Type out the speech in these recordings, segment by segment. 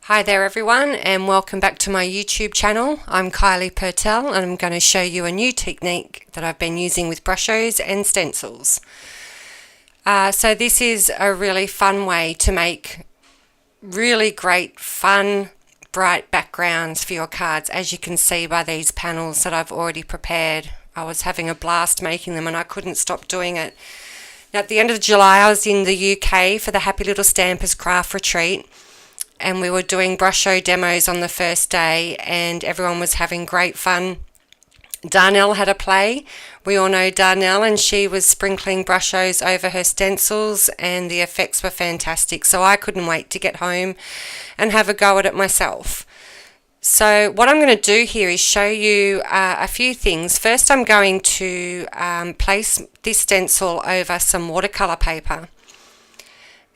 Hi there everyone, and welcome back to my YouTube channel. I'm Kylie Purtell and I'm going to show you a new technique that I've been using with brushos and stencils. So this is a really fun way to make really great fun bright backgrounds for your cards, as you can see by these panels that I've already prepared. I was having a blast making them and I couldn't stop doing it. Now at the end of July I was in the UK for the Happy Little Stampers Craft Retreat, and we were doing Brusho demos on the first day and everyone was having great fun. Darnell had a play. We all know Darnell, and she was sprinkling Brushos over her stencils and the effects were fantastic. So I couldn't wait to get home and have a go at it myself. So what I'm going to do here is show you a few things. First I'm going to place this stencil over some watercolor paper,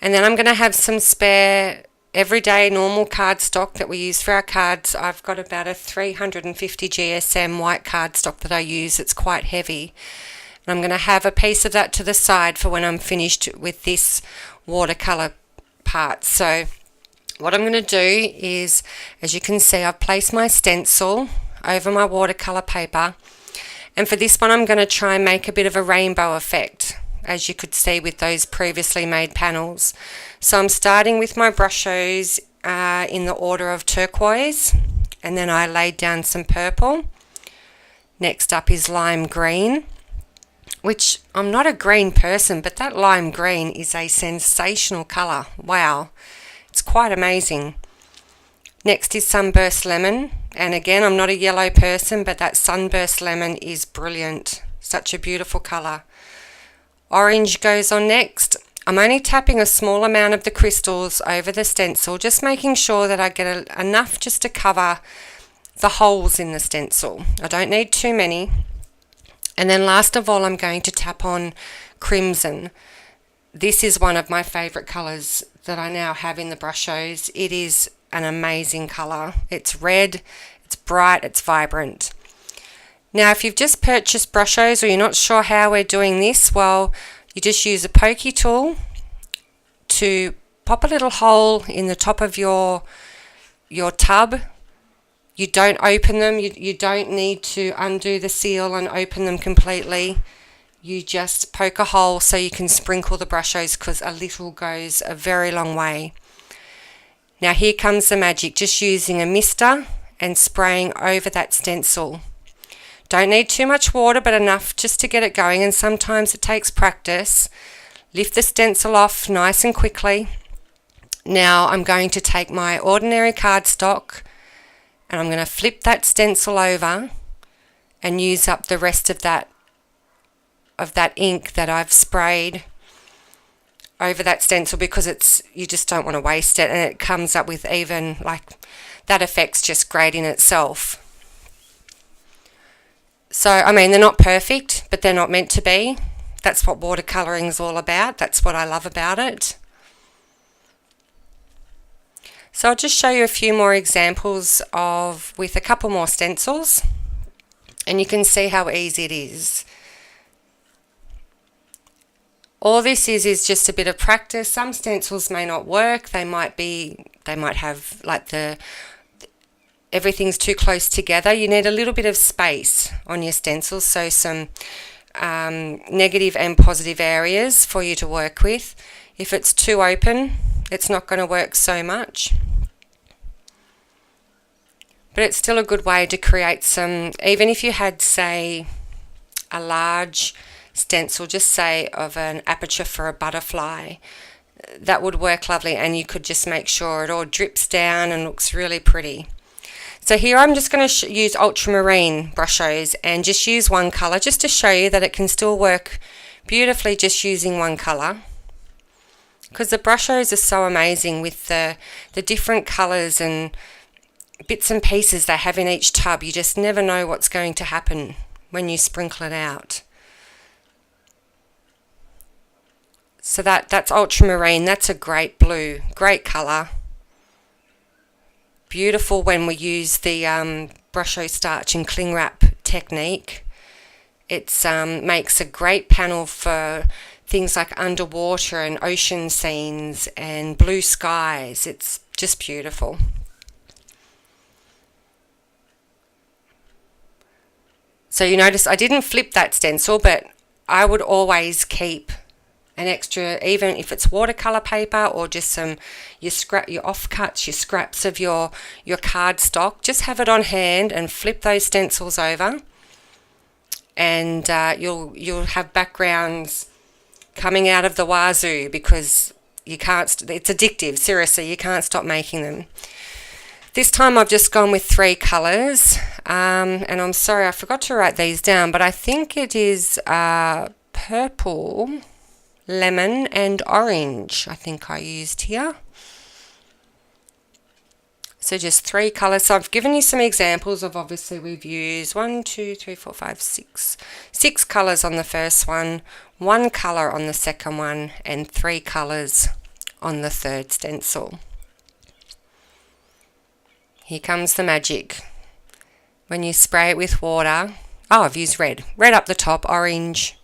and then I'm going to have some spare everyday normal cardstock that we use for our cards. I've got about a 350 GSM white cardstock that I use. It's quite heavy. And I'm going to have a piece of that to the side for when I'm finished with this watercolor part. So what I'm going to do is, as you can see, I've placed my stencil over my watercolor paper. And for this one I'm going to try and make a bit of a rainbow effect, as you could see with those previously made panels. So I'm starting with my brushos in the order of turquoise, and then I laid down some purple. Next up is lime green, which I'm not a green person, but that lime green is a sensational colour. Wow, it's quite amazing. Next is sunburst lemon, and again I'm not a yellow person, but that sunburst lemon is brilliant. Such a beautiful colour. Orange goes on next. I'm only tapping a small amount of the crystals over the stencil, just making sure that I get enough just to cover the holes in the stencil. I don't need too many. And then last of all I'm going to tap on crimson. This is one of my favourite colours that I now have in the brushos. It is an amazing colour. It's red, it's bright, it's vibrant. Now if you've just purchased brushos or you're not sure how we're doing this, well, you just use a pokey tool to pop a little hole in the top of your tub. You don't open them, you don't need to undo the seal and open them completely. You just poke a hole so you can sprinkle the brushos, because a little goes a very long way. Now here comes the magic, just using a mister and spraying over that stencil. Don't need too much water, but enough just to get it going, and sometimes it takes practice. Lift the stencil off nice and quickly. Now I'm going to take my ordinary cardstock and I'm going to flip that stencil over and use up the rest of that ink that I've sprayed over that stencil, because you just don't want to waste it, and it comes up with even like that effect's just great in itself. So, I mean, they're not perfect, but they're not meant to be. That's what watercolouring is all about. That's what I love about it. So I'll just show you a few more examples with a couple more stencils, and you can see how easy it is. All this is just a bit of practice. Some stencils may not work. They might have like everything's too close together. You need a little bit of space on your stencils, so some negative and positive areas for you to work with. If it's too open, it's not going to work so much. But it's still a good way to create some, even if you had, say, a large stencil, just say of an aperture for a butterfly, that would work lovely, and you could just make sure it all drips down and looks really pretty. So here I'm just going to use ultramarine brushos and just use one colour, just to show you that it can still work beautifully just using one colour. Because the brushos are so amazing with the different colours and bits and pieces they have in each tub. You just never know what's going to happen when you sprinkle it out. So that's ultramarine. That's a great blue, great colour. Beautiful when we use the Brusho starch and cling wrap technique. It makes a great panel for things like underwater and ocean scenes and blue skies. It's just beautiful. So you notice I didn't flip that stencil, but I would always keep an extra, even if it's watercolor paper or just some your offcuts, your scraps of your cardstock, just have it on hand and flip those stencils over, and you'll have backgrounds coming out of the wazoo, because you can't, it's addictive, seriously, you can't stop making them. This time I've just gone with 3 colours, and I'm sorry I forgot to write these down, but I think it is purple, lemon and orange I think I used here. So just 3 colours. So I've given you some examples of, obviously we've used 1, 2, 3, 4, 5, 6. 6 colours on the first one, 1 colour on the second one, and 3 colours on the third stencil. Here comes the magic. When you spray it with water, oh, I've used red. Red up the top, orange,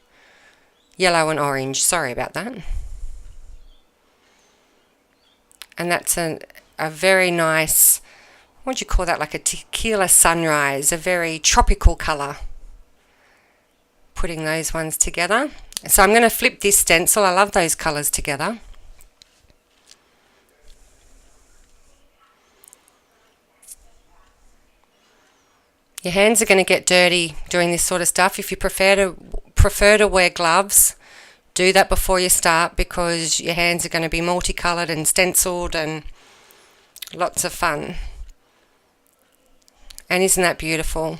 yellow and orange. Sorry about that. And that's a very nice, what do you call that, like a tequila sunrise, a very tropical colour. Putting those ones together. So I'm going to flip this stencil. I love those colours together. Your hands are going to get dirty doing this sort of stuff. If you prefer to wear gloves, do that before you start, because your hands are going to be multicoloured and stenciled and lots of fun. And isn't that beautiful?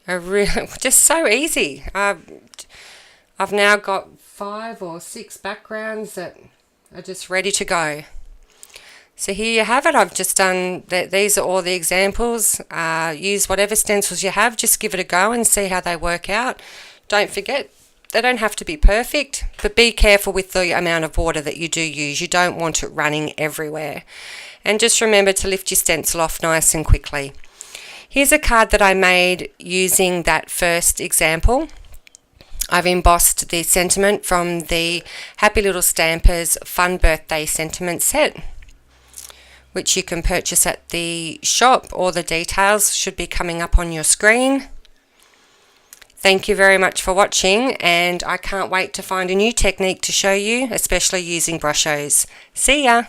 Just so easy. I've now got 5 or 6 backgrounds that are just ready to go. So here you have it. I've just done these are all the examples. Use whatever stencils you have, just give it a go and see how they work out. Don't forget, they don't have to be perfect, but be careful with the amount of water that you do use. You don't want it running everywhere. And just remember to lift your stencil off nice and quickly. Here's a card that I made using that first example. I've embossed the sentiment from the Happy Little Stampers Fun Birthday Sentiment Set, which you can purchase at the shop, or the details should be coming up on your screen. Thank you very much for watching, and I can't wait to find a new technique to show you, especially using Brushos. See ya!